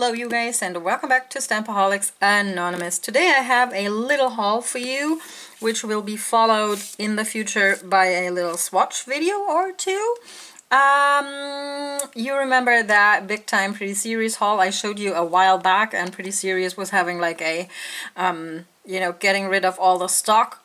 Hello you guys, and welcome back to Stampaholics Anonymous. Today I have a little haul for you, which will be followed in the future by a little swatch video or two. You remember that big time Pretty Series haul I showed you a while back, and Pretty Series was having like a, getting rid of all the stock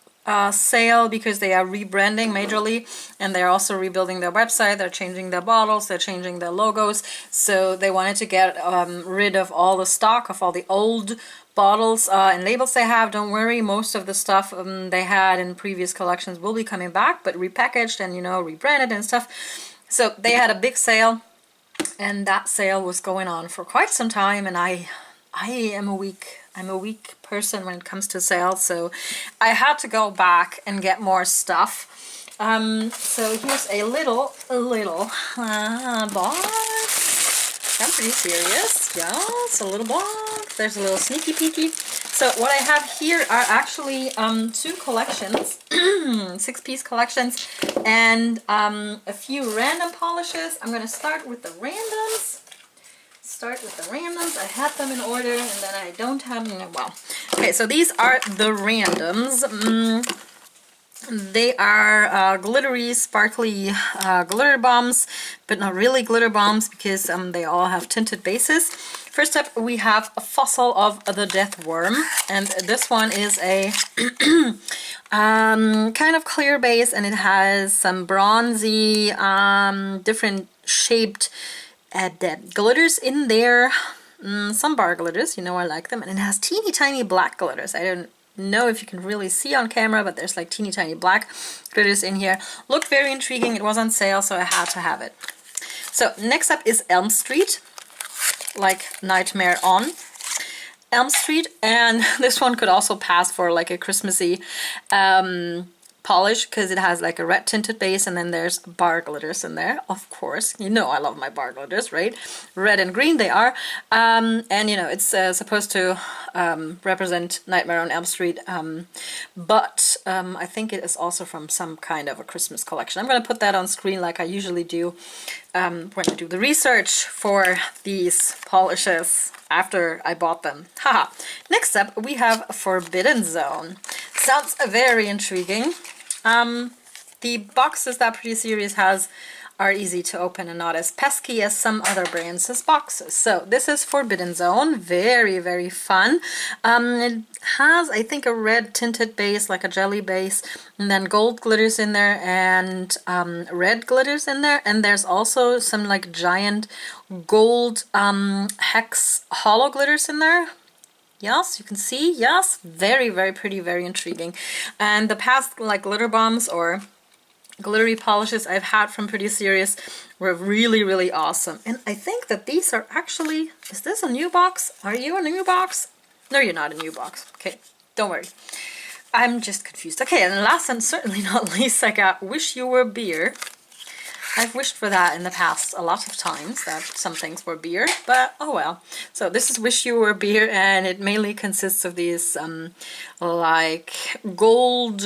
sale because they are rebranding majorly, and they're also rebuilding their website. They're changing their bottles, they're changing their logos, so they wanted to get rid of all the stock of all the old bottles and labels they have. Don't worry, most of the stuff they had in previous collections will be coming back, but repackaged and rebranded and stuff. So they had a big sale, and that sale was going on for quite some time, and I'm a weak person when it comes to sales, so I had to go back and get more stuff. So here's a little box. I'm Pretty Serious. Yes, a little box. There's a little sneaky peeky. So what I have here are actually two collections, 6-piece collections, and a few random polishes. I'm going to start with the randoms. I had them in order, and then I don't have them. Well, okay, so these are the randoms. They are glittery, sparkly glitter bombs, but not really glitter bombs because they all have tinted bases. First up, we have a Fossil of the Death Worm, and this one is a kind of clear base, and it has some bronzy, different shaped glitters in there, some bar glitters, I like them, and it has teeny tiny black glitters. I don't know if you can really see on camera, but there's like teeny tiny black glitters in here. Looked very intriguing. It was on sale, so I had to have it. So next up is Elm Street, like Nightmare on Elm Street, and this one could also pass for like a Christmassy polish because it has like a red tinted base, and then there's bar glitters in there, of course. I love my bar glitters, right? Red and green they are, and it's supposed to represent Nightmare on Elm Street, but I think it is also from some kind of a Christmas collection. I'm going to put that on screen like I usually do when I do the research for these polishes after I bought them. Haha. Next up we have Forbidden Zone. Sounds very intriguing. The boxes that Pretty Series has are easy to open and not as pesky as some other brands' boxes. So this is Forbidden Zone. Very, very fun. It has, I think, a red tinted base, like a jelly base, and then gold glitters in there, and red glitters in there, and there's also some like giant gold hex hollow glitters in there. Yes, you can see, yes, very, very pretty, very intriguing. And the past like glitter bombs or glittery polishes I've had from Pretty Series were really, really awesome. And I think that these are actually, is this a new box? Are you a new box? No, you're not a new box. Okay, don't worry. I'm just confused. Okay, and last and certainly not least, I got Wish You Were Beer. I've wished for that in the past a lot of times, that some things were beer, but oh well. So this is Wish You Were Beer, and it mainly consists of these like gold,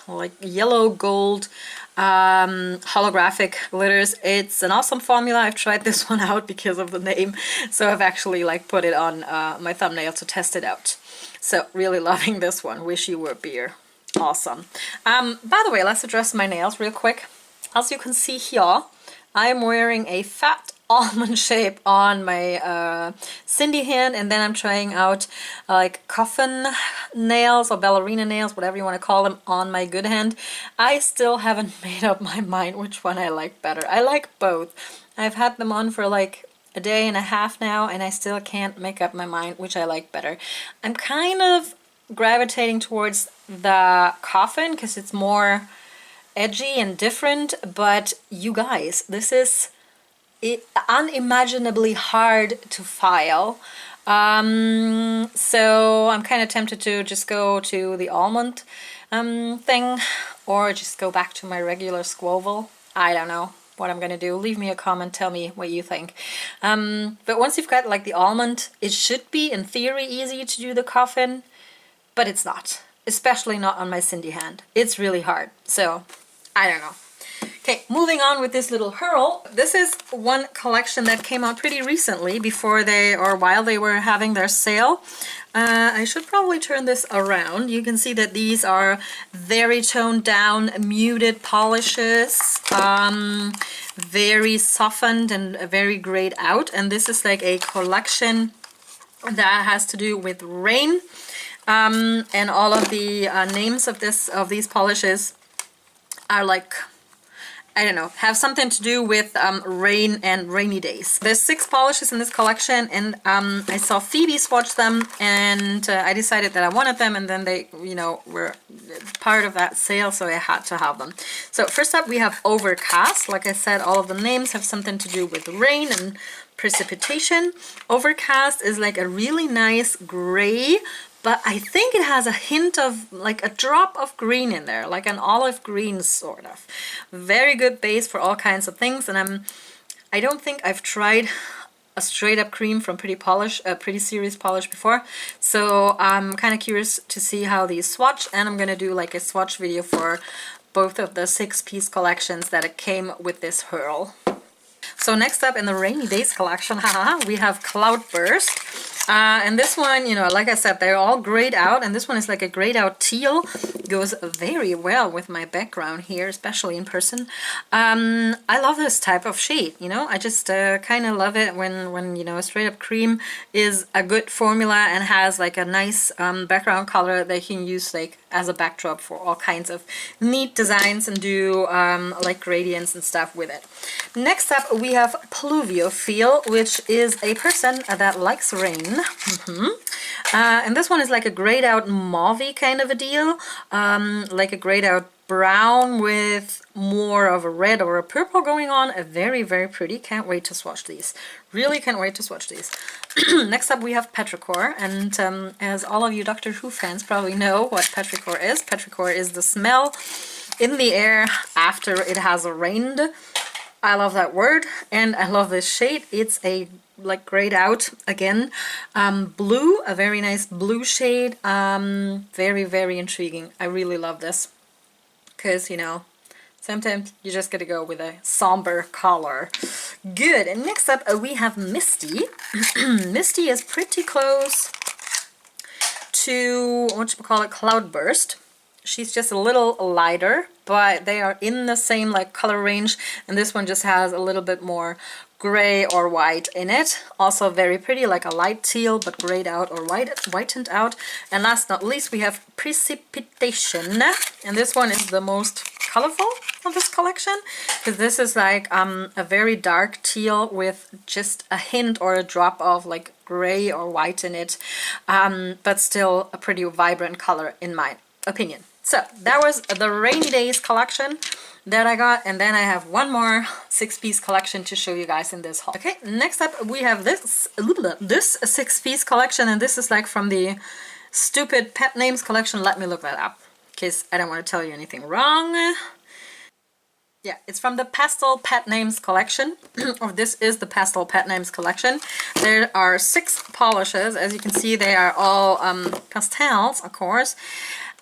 like yellow gold holographic glitters. It's an awesome formula. I've tried this one out because of the name, so I've actually like put it on my thumbnail to test it out. So really loving this one, Wish You Were Beer. Awesome. By the way, let's address my nails real quick. As you can see here, I'm wearing a fat almond shape on my Cindy hand, and then I'm trying out like coffin nails or ballerina nails, whatever you want to call them, on my good hand. I still haven't made up my mind which one I like better. I like both. I've had them on for like a day and a half now, and I still can't make up my mind which I like better. I'm kind of gravitating towards the coffin because it's more edgy and different, but you guys, this is unimaginably hard to file. So I'm kind of tempted to just go to the almond thing, or just go back to my regular squoval. I don't know what I'm gonna do. Leave me a comment, tell me what you think. But once you've got like the almond, it should be in theory easy to do the coffin, but it's not, especially not on my Cindy hand. It's really hard, so I don't know. Okay, moving on with this little hurl. This is one collection that came out pretty recently before they, or while they were having their sale. I should probably turn this around. You can see that these are very toned down, muted polishes, very softened and very grayed out. And this is like a collection that has to do with rain. And all of the names of these polishes are like, I don't know, have something to do with rain and rainy days. There's 6 polishes in this collection, and I saw Phoebe swatch them, and I decided that I wanted them, and then they, you know, were part of that sale, so I had to have them. So first up we have Overcast. Like I said, all of the names have something to do with rain and precipitation. Overcast is like a really nice gray, but I think it has a hint of like a drop of green in there, like an olive green sort of. Very good base for all kinds of things, and I don't think I've tried a straight up cream from Pretty Serious Polish before, so I'm kind of curious to see how these swatch, and I'm gonna do like a swatch video for both of the 6-piece collections that it came with this hurl. So next up in the Rainy Days collection, haha, we have Cloudburst. And this one, you know, like I said, they're all grayed out, and this one is like a grayed out teal. Goes very well with my background here, especially in person. I love this type of shade, you know. I just kind of love it when you know, a straight up cream is a good formula and has like a nice background color that you can use like as a backdrop for all kinds of neat designs and do like gradients and stuff with it. Next up we have Pluviophile, which is a person that likes rain. And this one is like a grayed out mauve kind of a deal, like a grayed out brown with more of a red or a purple going on. A very, very pretty. Can't wait to swatch these. Really can't wait to swatch these. Next up we have Petrichor, and as all of you Doctor Who fans probably know what Petrichor is. Petrichor is the smell in the air after it has rained. I love that word, and I love this shade. It's a like grayed out again, blue, a very nice blue shade. Very, very intriguing. I really love this because, you know, sometimes you just gotta go with a somber color. Good. And next up we have Misty. Misty is pretty close to whatchamacallit, Cloudburst. She's just a little lighter, but they are in the same like color range, and this one just has a little bit more gray or white in it. Also very pretty, like a light teal but grayed out or whitened out. And last not least we have Precipitation, and this one is the most colorful of this collection because this is like a very dark teal with just a hint or a drop of like gray or white in it, but still a pretty vibrant color in my opinion. So that was the Rainy Days collection that I got, and then I have one more 6-piece collection to show you guys in this haul. Okay, next up we have this 6-piece collection, and this is like from the Stupid Pet Names collection. Let me look that up because I don't want to tell you anything wrong. Yeah, it's from the Pastel Pet Names collection, or this is the Pastel Pet Names collection. There are 6 polishes. As you can see, they are all pastels, of course.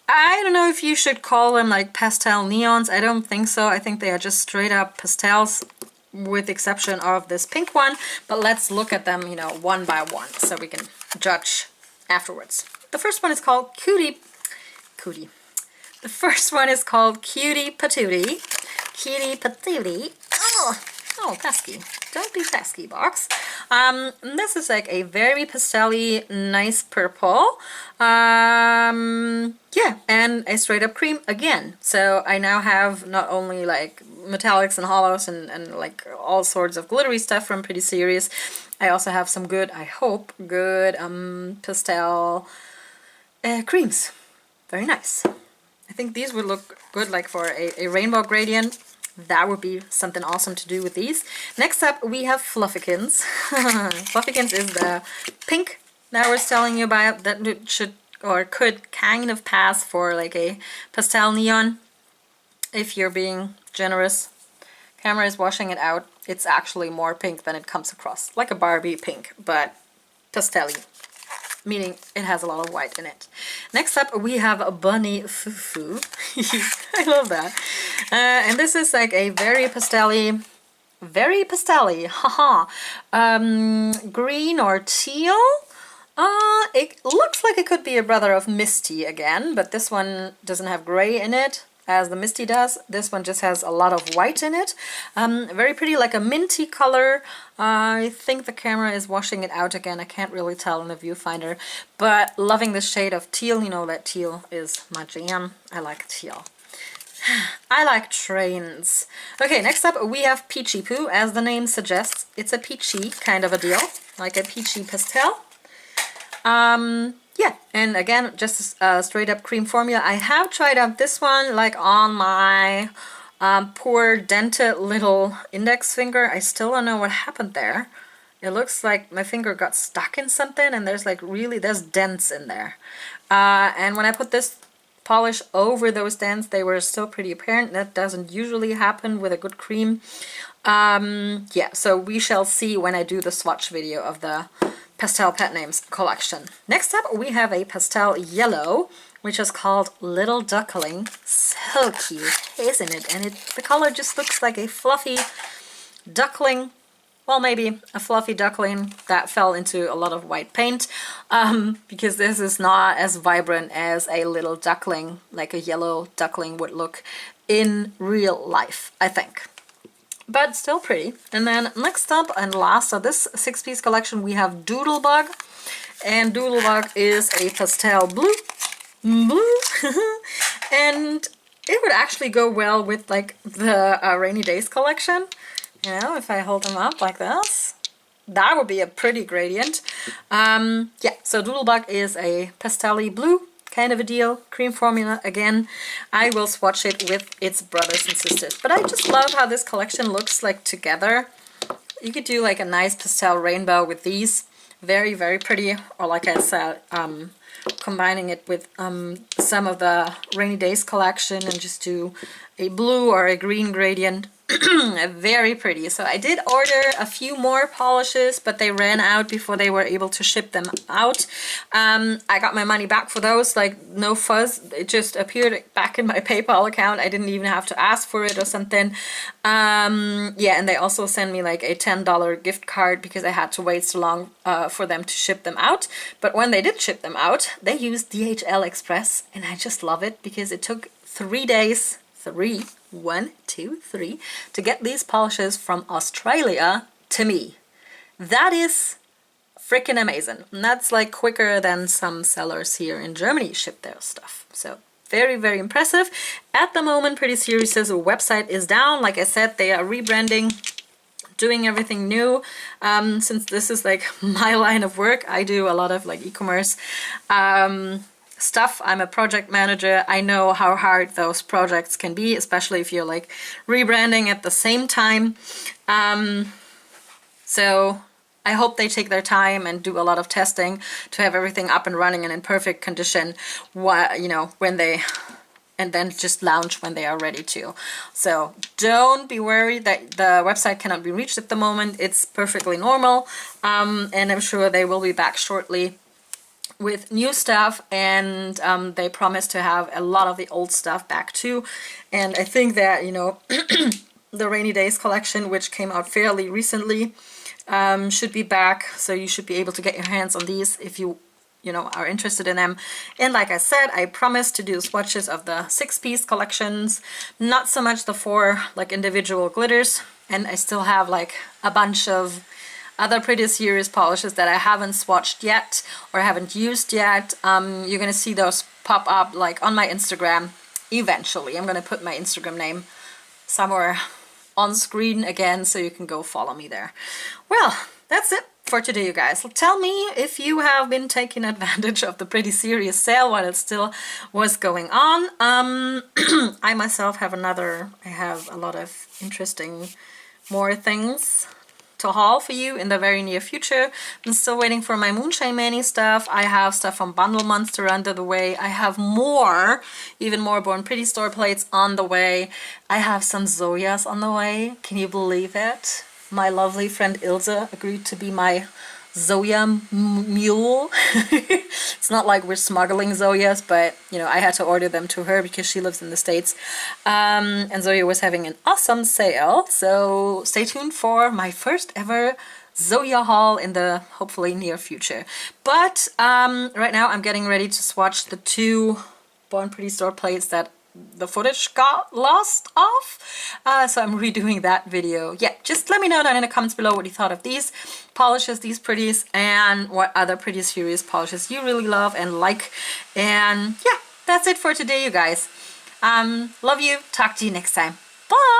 I don't know if you should call them like pastel neons. I don't think so. I think they are just straight up pastels with the exception of this pink one. But let's look at them, you know, one by one so we can judge afterwards. The first one is called Cutie. The first one is called Cutie Patootie. Cutie Patootie. Oh, pesky. Don't be pesky, box. This is like a very pastel-y, nice purple. Yeah, and a straight up cream again. So I now have not only like metallics and hollows and like all sorts of glittery stuff from Pretty Serious. I also have some good, I hope, good pastel creams. Very nice. I think these would look good like for a rainbow gradient. That would be something awesome to do with these. Next up we have Fluffykins. Fluffykins is the pink that I was telling you about that should or could kind of pass for like a pastel neon if you're being generous. Camera is washing it out. It's actually more pink than it comes across. Like a Barbie pink, but pastel-y. meaning it has a lot of white in it. Next up we have a Bunny Fufu. I love that. And this is like a very pastel-y, haha, green or teal. It looks like it could be a brother of Misty again, but this one doesn't have gray in it as the Misty does. This one just has a lot of white in it. Very pretty, like a minty color. I think the camera is washing it out again. I can't really tell in the viewfinder, but loving the shade of teal. You know that teal is my jam. I like teal. I like trains. Okay, next up we have Peachy Poo. As the name suggests, it's a peachy kind of a deal, like a peachy pastel. Yeah, and again, just a straight up cream formula. I have tried out this one like on my poor dented little index finger. I still don't know what happened there. It looks like my finger got stuck in something, and there's like there's dents in there. And when I put this polish over those dents, they were still pretty apparent. That doesn't usually happen with a good cream. Yeah, so we shall see when I do the swatch video of the Pastel Pet Names collection. Next up we have a pastel yellow, which is called Little Duckling. So cute, isn't it? And the color just looks like a fluffy duckling. Well, maybe a fluffy duckling that fell into a lot of white paint, because this is not as vibrant as a little duckling, like a yellow duckling would look in real life, I think. But still pretty. And then next up and last of this 6-piece collection we have Doodlebug. And Doodlebug is a pastel blue. And it would actually go well with like the Rainy Days collection. You know, if I hold them up like this, that would be a pretty gradient. Yeah, so Doodlebug is a pastel-y blue kind of a deal, cream formula again. I will swatch it with its brothers and sisters. But I just love how this collection looks like together. You could do like a nice pastel rainbow with these. Very, very pretty. Or like I said, combining it with some of the Rainy Days collection and just do a blue or a green gradient. Very pretty. So I did order a few more polishes, but they ran out before they were able to ship them out. I got my money back for those, like no fuzz. It just appeared back in my PayPal account. I didn't even have to ask for it or something. Yeah, and they also sent me like a $10 gift card because I had to wait so long for them to ship them out. But when they did ship them out, they used DHL Express, and I just love it because it took 3 days. 1, 2, 3 to get these polishes from Australia to me. That is freaking amazing. And that's like quicker than some sellers here in Germany ship their stuff. So very, very impressive. At the moment, Pretty Serious' website is down. Like I said, they are rebranding, doing everything new. Since this is like my line of work, I do a lot of like e-commerce stuff. I'm a project manager. I know how hard those projects can be, especially if you're like rebranding at the same time. So I hope they take their time and do a lot of testing to have everything up and running and in perfect condition, you know, when they, and then just launch when they are ready to. So don't be worried that the website cannot be reached at the moment. It's perfectly normal. And I'm sure they will be back shortly with new stuff, and they promise to have a lot of the old stuff back too. And I think that, you know, the Rainy Days collection, which came out fairly recently, should be back, so you should be able to get your hands on these if you know, are interested in them. And like I said, I promise to do swatches of the 6-piece collections, not so much the 4 like individual glitters. And I still have like a bunch of other Pretty Serious polishes that I haven't swatched yet or haven't used yet. You're gonna see those pop up like on my Instagram eventually. I'm gonna put my Instagram name somewhere on screen again so you can go follow me there. Well, that's it for today, you guys. Tell me if you have been taking advantage of the Pretty Serious sale while it still was going on. I myself have I have a lot of interesting more things to haul for you in the very near future. I'm still waiting for my Moonshine Manny stuff. I have stuff from Bundle Monster under the way. I have more, even more Born Pretty store plates on the way. I have some Zoyas on the way. Can you believe it? My lovely friend Ilse agreed to be my Zoya mule. It's not like we're smuggling Zoyas, but you know, I had to order them to her because she lives in the States. And Zoya was having an awesome sale, so stay tuned for my first ever Zoya haul in the hopefully near future. But right now I'm getting ready to swatch the 2 Born Pretty store plates that the footage got lost off, so I'm redoing that video. Yeah, just let me know down in the comments below what you thought of these polishes, these pretties, and what other Pretty Series polishes you really love and like. And yeah, that's it for today, you guys. Love you. Talk to you next time. Bye.